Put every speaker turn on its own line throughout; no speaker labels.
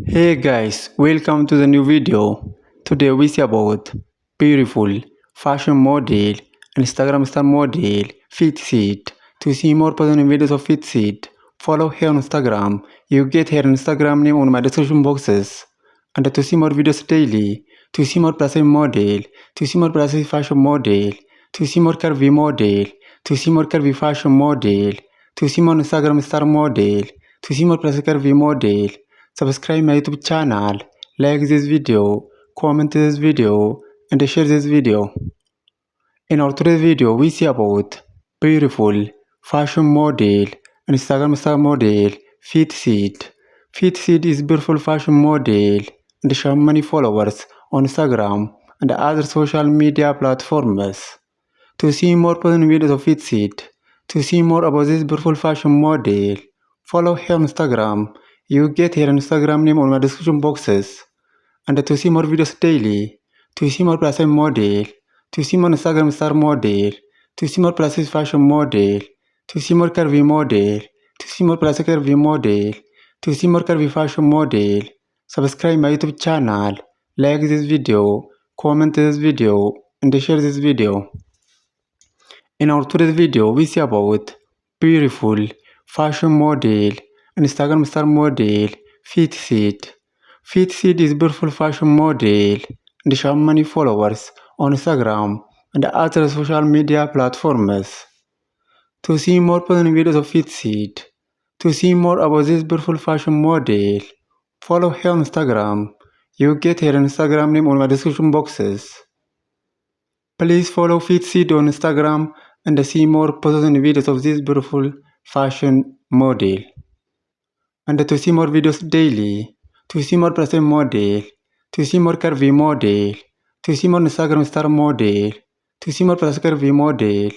Hey guys, welcome to the new video. Today we see about beautiful fashion model, Instagram star model, Fitseed. To see more positive videos of Fitseed, follow her on Instagram. You get her Instagram name on my description boxes. And to see more videos daily, to see more plus model, to see more plus fashion model, to see more curvy model, to see more curvy fashion model, to see more Instagram star model, to see more plus curvy model. Subscribe my YouTube channel, like this video, comment this video, and share this video. In our today's video, we see about beautiful fashion model, Instagram star model, Fitseed. Fitseed is beautiful fashion model and she has many followers on Instagram and other social media platforms. To see more positive videos of Fitseed, to see more about this beautiful fashion model, follow her on Instagram. You get her Instagram name on my description boxes. And to see more videos daily, to see more plus size model, to see more Instagram star model, to see more plus size fashion model, to see more curvy model, to see more plus size curvy model, to see more curvy fashion model, subscribe my YouTube channel, like this video, comment this video, and share this video. In our today's video, we see about beautiful fashion model, Instagram star model, Fitseed. Fitseed is beautiful fashion model and she has many followers on Instagram and other social media platforms. To see more positive videos of Fitseed, to see more about this beautiful fashion model, follow her on Instagram. You get her Instagram name on my description boxes. Please follow Fitseed on Instagram and see more positive videos of this beautiful fashion model. And to see more videos daily, to see more present model, to see more curvy model, to see more Instagram star model, to see more plus curvy model,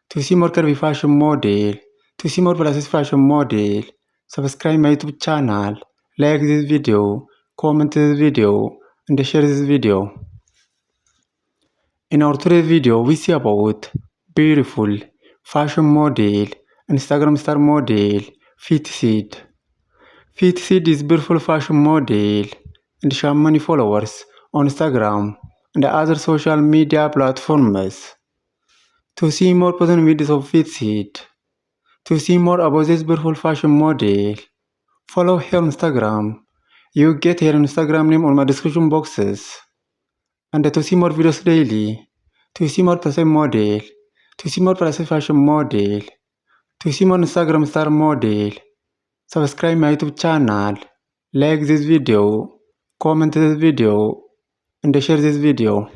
to see more curvy fashion model, to see more plus fashion model, subscribe my YouTube channel, like this video, comment this video, and share this video. In our today's video, we see about beautiful fashion model, Instagram star model, Fitseed. Fitseed is beautiful fashion model and she has many followers on Instagram and other social media platforms. To see more positive videos of Fitseed, to see more about this beautiful fashion model, follow her on Instagram. You get her Instagram name on my description boxes. And to see more videos daily, to see more person model, to see more person fashion model, to see more Instagram star model, subscribe my YouTube channel, like this video, comment this video, and share this video.